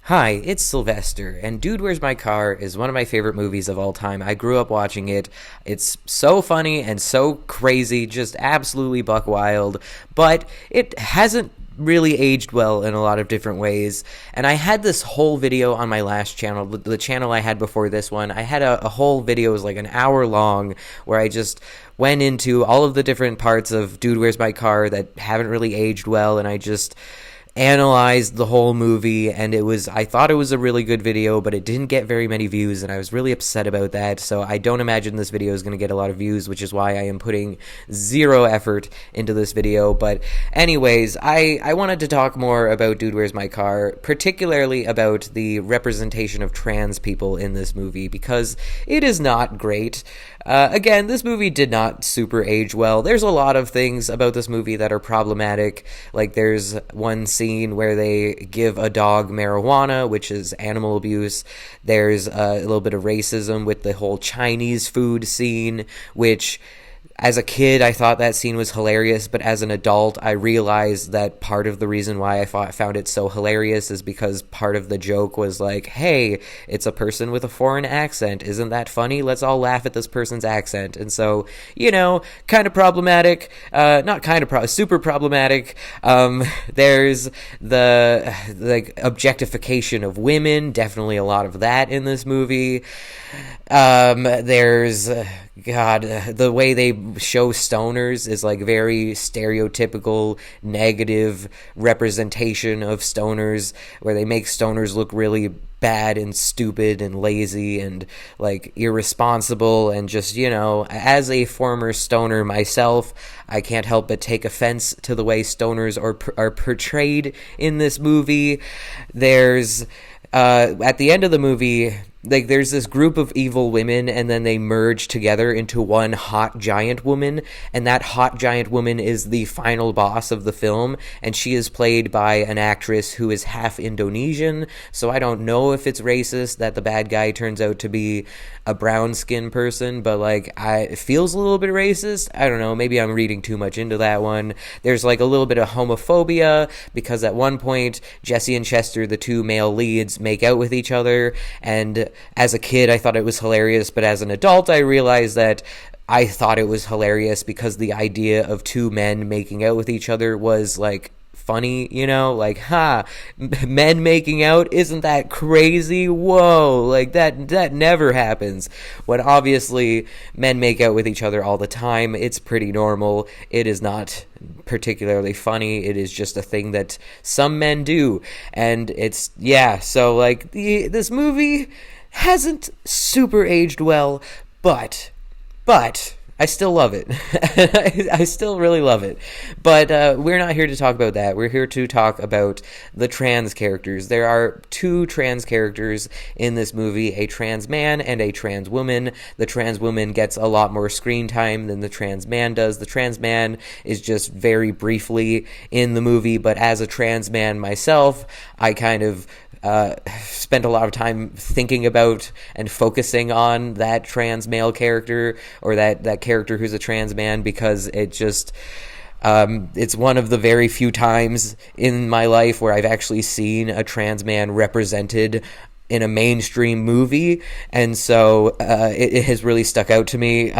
Hi, it's Sylvester, and Dude, Where's My Car is one of my favorite movies of all time. I grew up watching it. It's so funny and so crazy, just absolutely buck wild, but it hasn't really aged well in a lot of different ways. And I had this whole video on my last channel, the channel I had before this one. I had a whole video, it was like an hour long, where I just went into all of the different parts of Dude, Where's My Car that haven't really aged well, and I just analyzed the whole movie, and I thought it was a really good video, but it didn't get very many views, and I was really upset about that. So I don't imagine this video is going to get a lot of views, which is why I am putting zero effort into this video. But anyways, I wanted to talk more about Dude, Where's My Car, particularly about the representation of trans people in this movie, because it is not great. Again, this movie did not super age well. There's a lot of things about this movie that are problematic. Like, there's one scene where they give a dog marijuana, which is animal abuse. There's a little bit of racism with the whole Chinese food scene, which, as a kid, I thought that scene was hilarious, but as an adult, I realized that part of the reason why I found it so hilarious is because part of the joke was like, hey, it's a person with a foreign accent. Isn't that funny? Let's all laugh at this person's accent. And so, kind of problematic. Not kind of super problematic. There's the objectification of women. Definitely a lot of that in this movie. There's the way they show stoners is like very stereotypical negative representation of stoners, where they make stoners look really bad and stupid and lazy and like irresponsible. And just, as a former stoner myself, I can't help but take offense to the way stoners are portrayed in this movie. There's at the end of the movie, like, there's this group of evil women, and then they merge together into one hot giant woman, and that hot giant woman is the final boss of the film, and she is played by an actress who is half Indonesian. So I don't know if it's racist that the bad guy turns out to be a brown-skinned person, but it feels a little bit racist. I don't know, maybe I'm reading too much into that one. There's like a little bit of homophobia, because at one point Jesse and Chester, the two male leads, make out with each other, and as a kid I thought it was hilarious, but as an adult I realized that I thought it was hilarious because the idea of two men making out with each other was like funny, men making out, isn't that crazy? Whoa, like that never happens. When obviously men make out with each other all the time, it's pretty normal. It is not particularly funny. It is just a thing that some men do, and it's so this movie hasn't super aged well, but I still love it. I still really love it. But we're not here to talk about that. We're here to talk about the trans characters. There are two trans characters in this movie, a trans man and a trans woman. The trans woman gets a lot more screen time than the trans man does. The trans man is just very briefly in the movie, but as a trans man myself, I kind of spent a lot of time thinking about and focusing on that trans male character, or that character who's a trans man, because it just it's one of the very few times in my life where I've actually seen a trans man represented in a mainstream movie, and so it has really stuck out to me.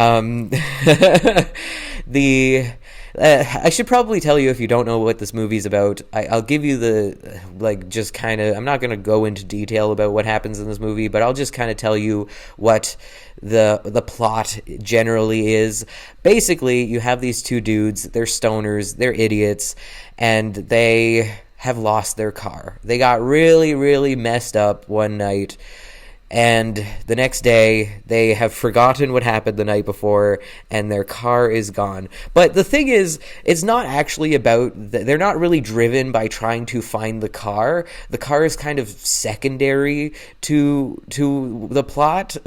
I should probably tell you, if you don't know what this movie's about, I'll give you I'm not going to go into detail about what happens in this movie, but I'll just kind of tell you what the plot generally is. Basically, you have these two dudes, they're stoners, they're idiots, and they have lost their car. They got really, really messed up one night, and the next day they have forgotten what happened the night before, and their car is gone. But the thing is, it's not actually about they're not really driven by trying to find the car. The car is kind of secondary to the plot,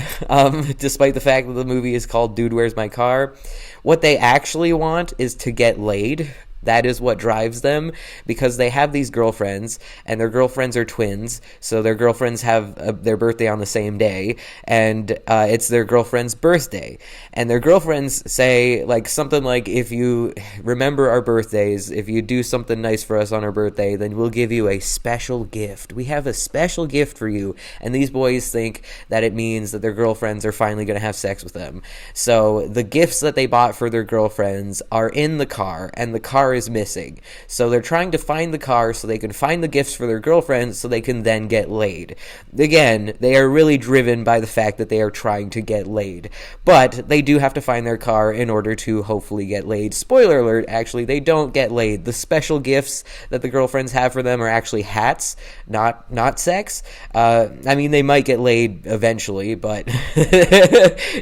despite the fact that the movie is called Dude, Where's My Car. What they actually want is to get laid. That is what drives them, because they have these girlfriends, and their girlfriends are twins, so their girlfriends have their birthday on the same day, and it's their girlfriend's birthday. And their girlfriends say, like, something like, if you remember our birthdays, if you do something nice for us on our birthday, then we'll give you a special gift. We have a special gift for you. And these boys think that it means that their girlfriends are finally going to have sex with them. So the gifts that they bought for their girlfriends are in the car, and the car is missing. So they're trying to find the car so they can find the gifts for their girlfriends so they can then get laid. Again, they are really driven by the fact that they are trying to get laid. But they do have to find their car in order to hopefully get laid. Spoiler alert, actually, they don't get laid. The special gifts that the girlfriends have for them are actually hats, not sex. I mean, they might get laid eventually, but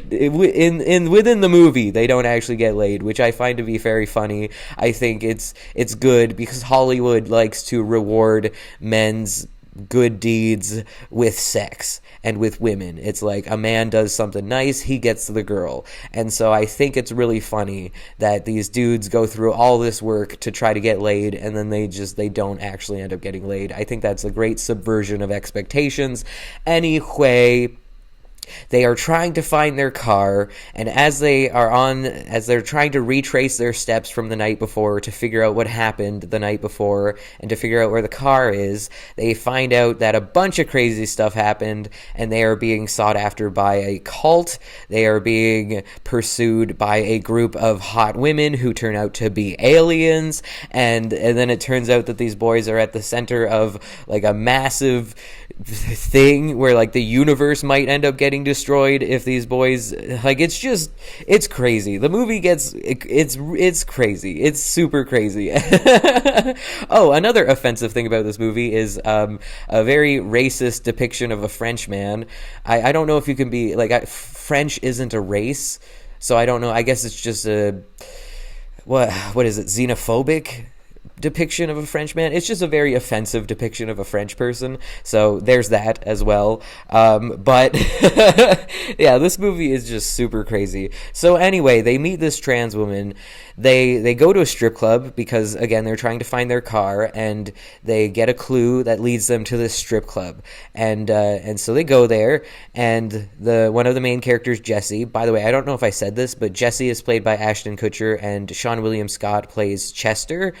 within the movie, they don't actually get laid, which I find to be very funny. I think it's good because Hollywood likes to reward men's good deeds with sex and with women. It's like a man does something nice, he gets the girl. And so I think it's really funny that these dudes go through all this work to try to get laid, and then they don't actually end up getting laid. I think that's a great subversion of expectations. Anyway, they are trying to find their car, and as they're trying to retrace their steps from the night before to figure out what happened the night before and to figure out where the car is, they find out that a bunch of crazy stuff happened, and they are being sought after by a cult. They are being pursued by a group of hot women who turn out to be aliens, and then it turns out that these boys are at the center of like a massive thing where like the universe might end up getting destroyed if these boys, like, it's crazy. The movie it's crazy. It's super crazy. Oh, another offensive thing about this movie is a very racist depiction of a French man. I don't know if you can be like, French isn't a race, so I don't know. I guess it's just a what is it, xenophobic depiction of a French man. It's just a very offensive depiction of a French person, so there's that as well. But yeah, this movie is just super crazy. So anyway, they meet this trans woman. They go to a strip club because, again, they're trying to find their car, and they get a clue that leads them to this strip club. And so they go there, and one of the main characters, Jesse, by the way, I don't know if I said this, but Jesse is played by Ashton Kutcher, and Sean William Scott plays Chester.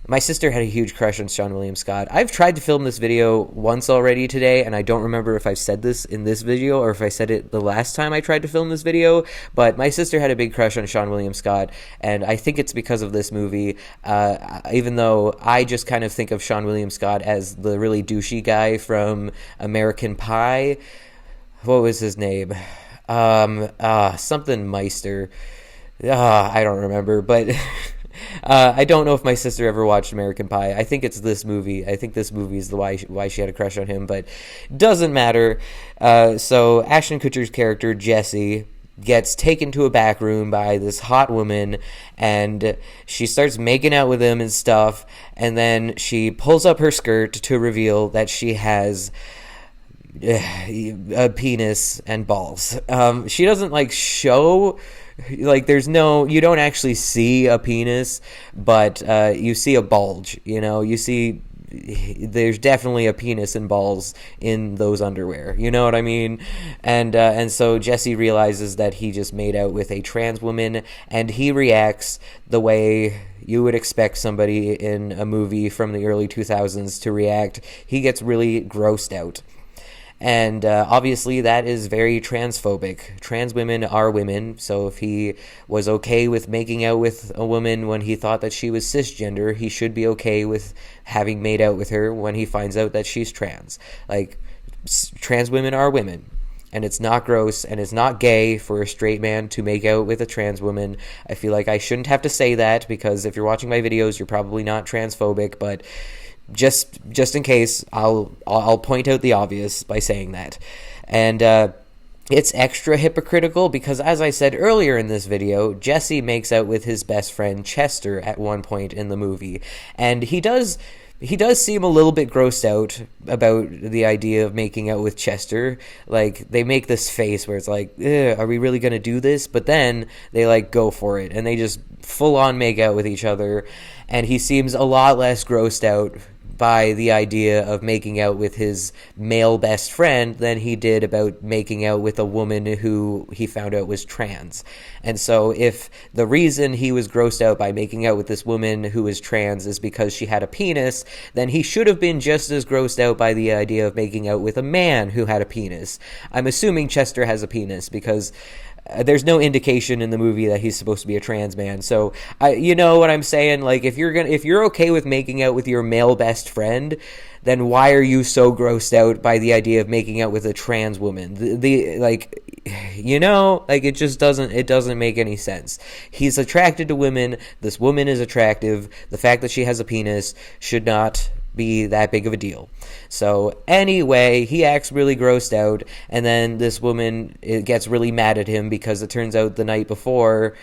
My sister had a huge crush on Sean William Scott. I've tried to film this video once already today, and I don't remember if I've said this in this video or if I said it the last time I tried to film this video, but my sister had a big crush on Sean William Scott, and I think it's because of this movie, even though I just kind of think of Sean William Scott as the really douchey guy from American Pie. What was his name? Something Meister. I don't remember, but I don't know if my sister ever watched American Pie. I think it's this movie. I think this movie is why she had a crush on him, but doesn't matter. So Ashton Kutcher's character, Jesse, gets taken to a back room by this hot woman, and she starts making out with him and stuff, and then she pulls up her skirt to reveal that she has a penis and balls. She doesn't like show, like, you don't actually see a penis, but you see a bulge, you see there's definitely a penis and balls in those underwear, you know what I mean? And so Jesse realizes that he just made out with a trans woman, and he reacts the way you would expect somebody in a movie from the early 2000s to react. He gets really grossed out. And obviously that is very transphobic. Trans women are women, so if he was okay with making out with a woman when he thought that she was cisgender, he should be okay with having made out with her when he finds out that she's trans. Like, trans women are women, and it's not gross, and it's not gay for a straight man to make out with a trans woman. I feel like I shouldn't have to say that, because if you're watching my videos, you're probably not transphobic, but just in case, I'll point out the obvious by saying that. And it's extra hypocritical because, as I said earlier in this video, Jesse makes out with his best friend Chester at one point in the movie, and he does he does seem a little bit grossed out about the idea of making out with Chester. Like, they make this face where it's like, are we really going to do this? But then they, like, go for it, and they just full-on make out with each other, and he seems a lot less grossed out by the idea of making out with his male best friend than he did about making out with a woman who he found out was trans. And so if the reason he was grossed out by making out with this woman who is trans is because she had a penis, then he should have been just as grossed out by the idea of making out with a man who had a penis. I'm assuming Chester has a penis because there's no indication in the movie that he's supposed to be a trans man. So, you know what I'm saying? Like, if you're okay with making out with your male best friend, then why are you so grossed out by the idea of making out with a trans woman? It just doesn't make any sense. He's attracted to women. This woman is attractive. The fact that she has a penis should not be that big of a deal. So anyway, he acts really grossed out, and then this woman gets really mad at him because it turns out the night before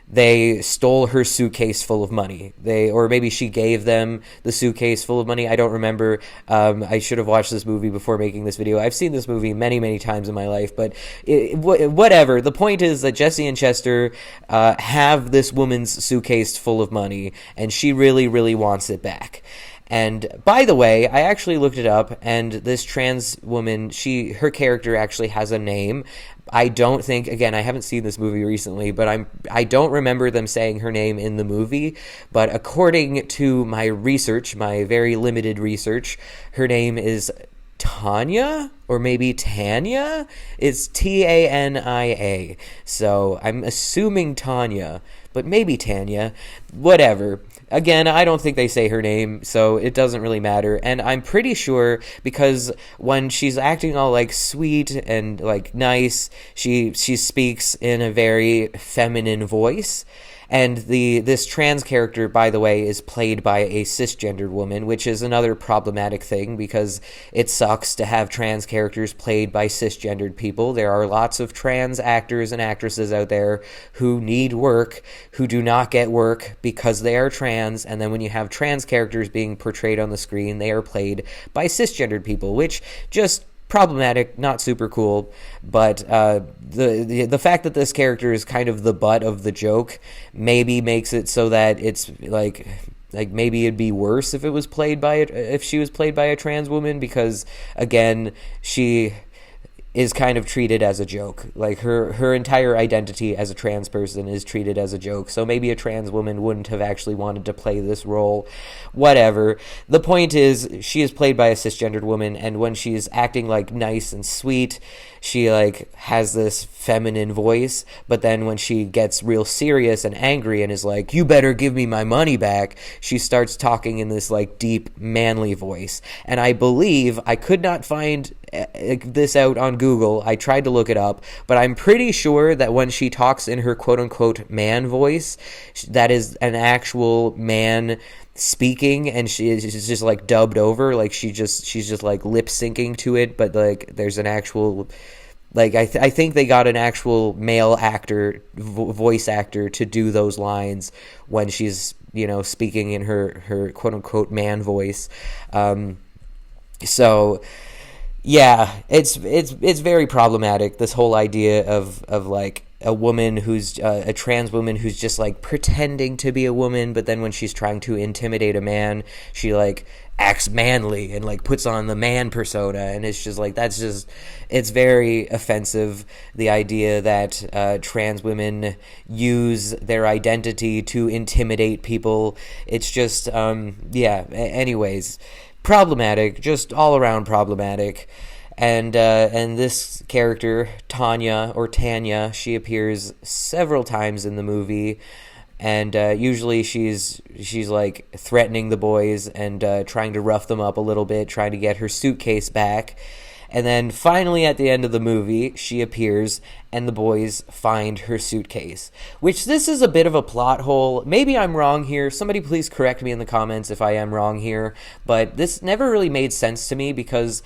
they stole her suitcase full of money. Or maybe she gave them the suitcase full of money. I don't remember. I should have watched this movie before making this video. I've seen this movie many, many times in my life, but whatever. The point is that Jesse and Chester have this woman's suitcase full of money, and she really, really wants it back. And by the way, I actually looked it up, and this trans woman, her character actually has a name. I don't think, again, I haven't seen this movie recently, but I don't remember them saying her name in the movie. But according to my research, my very limited research, her name is Tanya, or maybe Tanya. It's Tania. So I'm assuming Tanya, but maybe Tanya. Whatever. Again, I don't think they say her name, so it doesn't really matter. And I'm pretty sure because when she's acting all like sweet and like nice, she speaks in a very feminine voice. And this trans character, by the way, is played by a cisgendered woman, which is another problematic thing because it sucks to have trans characters played by cisgendered people. There are lots of trans actors and actresses out there who need work, who do not get work because they are trans, and then when you have trans characters being portrayed on the screen, they are played by cisgendered people, which just problematic, not super cool, but the fact that this character is kind of the butt of the joke maybe makes it so that it's like maybe it'd be worse if she was played by a trans woman, because again, she is kind of treated as a joke. Like her entire identity as a trans person is treated as a joke. So maybe a trans woman wouldn't have actually wanted to play this role. Whatever. The point is, she is played by a cisgendered woman, and when she's acting like nice and sweet, she like has this feminine voice, but then when she gets real serious and angry and is like, "You better give me my money back," she starts talking in this like deep manly voice. And I believe, I could not find this out on Google, I tried to look it up, but I'm pretty sure that when she talks in her quote-unquote man voice, that is an actual man speaking, and she's just like dubbed over, like she's just like lip syncing to it, but like there's an actual, like I think they got an actual male actor, voice actor, to do those lines when she's, you know, speaking in her quote unquote man voice. So yeah, it's very problematic, this whole idea of like a woman who's a trans woman who's just like pretending to be a woman, but then when she's trying to intimidate a man, she like acts manly and like puts on the man persona, and it's just like, it's very offensive, the idea that trans women use their identity to intimidate people. It's just anyways, problematic, just all around problematic. And this character, Tanya, she appears several times in the movie, and usually she's like threatening the boys and trying to rough them up a little bit, trying to get her suitcase back. And then finally at the end of the movie, she appears and the boys find her suitcase, which this is a bit of a plot hole. Maybe I'm wrong here. Somebody please correct me in the comments if I am wrong here. But this never really made sense to me, because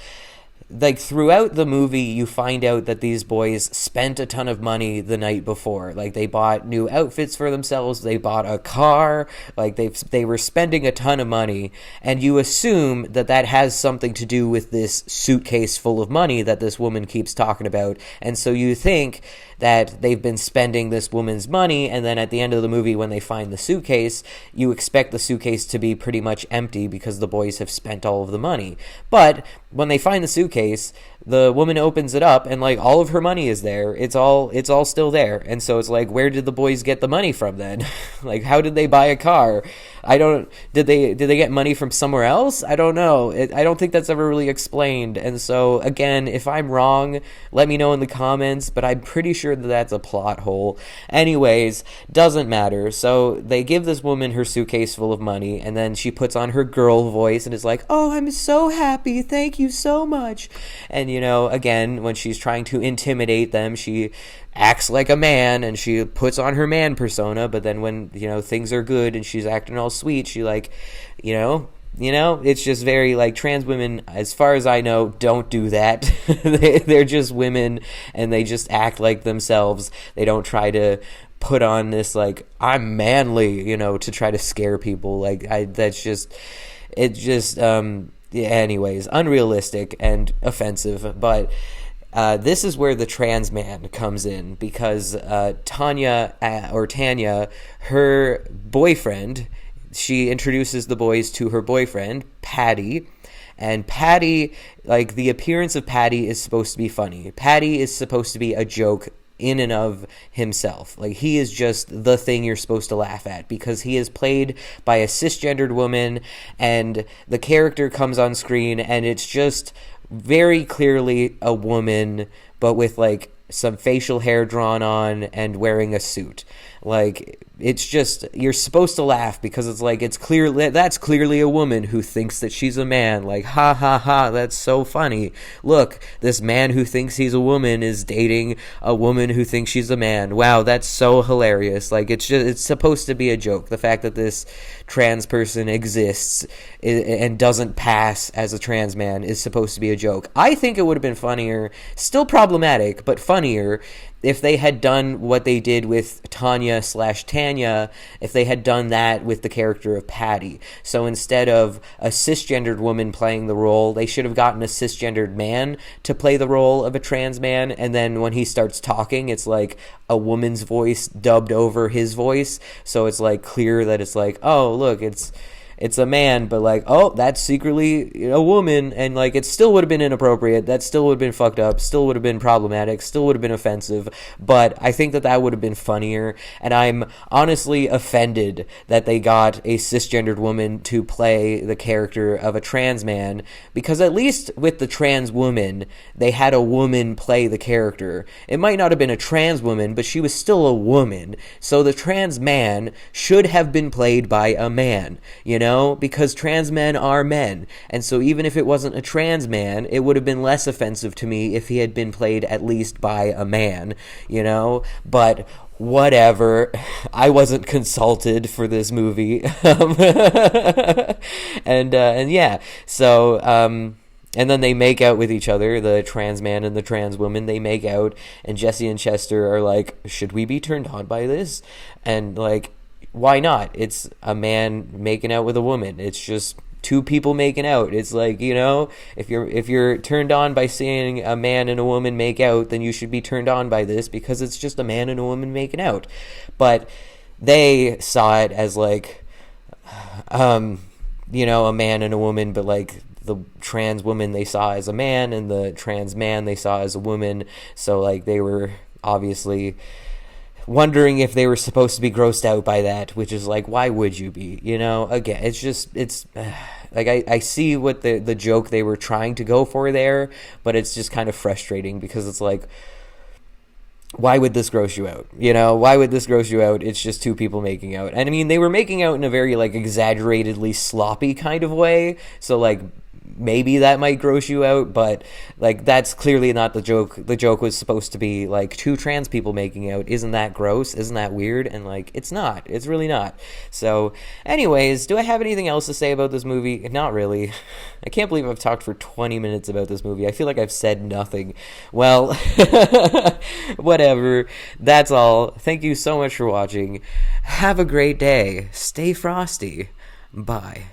like throughout the movie you find out that these boys spent a ton of money the night before. Like they bought new outfits for themselves, they bought a car, like they were spending a ton of money, and you assume that that has something to do with this suitcase full of money that this woman keeps talking about. And so you think that they've been spending this woman's money, and then at the end of the movie when they find the suitcase, you expect the suitcase to be pretty much empty because the boys have spent all of the money. But when they find the suitcase, the woman opens it up and like all of her money is there. It's all still there. And so it's like, where did the boys get the money from then? Like, how did they buy a car? Did they get money from somewhere else? I don't know. I don't think that's ever really explained. And so again, if I'm wrong, let me know in the comments, but I'm pretty sure that that's a plot hole. Anyways, doesn't matter. So they give this woman her suitcase full of money, and then she puts on her girl voice and is like, "Oh, I'm so happy. Thank you so much." And you know, again, when she's trying to intimidate them, she acts like a man and she puts on her man persona. But then when, you know, things are good and she's acting all sweet, she like, you know, it's just very like, trans women, as far as I know, don't do that. They're just women and they just act like themselves. They don't try to put on this like, I'm manly, you know, to try to scare people. Like yeah, anyways, unrealistic and offensive. But this is where the trans man comes in, because Tanya, her boyfriend, she introduces the boys to her boyfriend, Patty. And Patty, like, the appearance of Patty is supposed to be funny. Patty is supposed to be a joke in and of himself. Like, he is just the thing you're supposed to laugh at, because he is played by a cisgendered woman, and the character comes on screen and it's just very clearly a woman, but with like some facial hair drawn on and wearing a suit. Like, it's just, you're supposed to laugh because it's like, it's clear that's clearly a woman who thinks that she's a man. Like, ha ha ha, that's so funny. Look, this man who thinks he's a woman is dating a woman who thinks she's a man. Wow, that's so hilarious. Like, it's supposed to be a joke. The fact that this trans person exists and doesn't pass as a trans man is supposed to be a joke. I think it would have been funnier, still problematic, but funnier, if they had done what they did with Tanya/Tanya, if they had done that with the character of Patty. So instead of a cisgendered woman playing the role, they should have gotten a cisgendered man to play the role of a trans man, and then when he starts talking, it's like a woman's voice dubbed over his voice, so it's like clear that it's like, oh, look, it's a man, but like, oh, that's secretly a woman, and like, it still would have been inappropriate, that still would have been fucked up, still would have been problematic, still would have been offensive, but I think that would have been funnier. And I'm honestly offended that they got a cisgendered woman to play the character of a trans man, because at least with the trans woman, they had a woman play the character. It might not have been a trans woman, but she was still a woman, so the trans man should have been played by a man, you know, because trans men are men. And so even if it wasn't a trans man, it would have been less offensive to me if he had been played at least by a man, you know. But whatever, I wasn't consulted for this movie. And yeah, so and then they make out with each other, the trans man and the trans woman, they make out, and Jesse and Chester are like, should we be turned on by this? And like, why not? It's a man making out with a woman. It's just two people making out. It's like, you know, if you're turned on by seeing a man and a woman make out, then you should be turned on by this, because it's just a man and a woman making out. But they saw it as like, you know, a man and a woman, but like, the trans woman they saw as a man, and the trans man they saw as a woman. So like, they were obviously wondering if they were supposed to be grossed out by that, which is like, why would you be? You know, again, it's like, I see what the joke they were trying to go for there, but it's just kind of frustrating, because it's like, why would this gross you out? You know, why would this gross you out? It's just two people making out. And I mean, they were making out in a very like exaggeratedly sloppy kind of way, so like, maybe that might gross you out, but like that's clearly not the joke. The joke was supposed to be like two trans people making out. Isn't that gross? Isn't that weird? And like it's not. It's really not. So anyways, do I have anything else to say about this movie? Not really. I can't believe I've talked for 20 minutes about this movie. I feel like I've said nothing. Well, whatever. That's all. Thank you so much for watching. Have a great day. Stay frosty. Bye.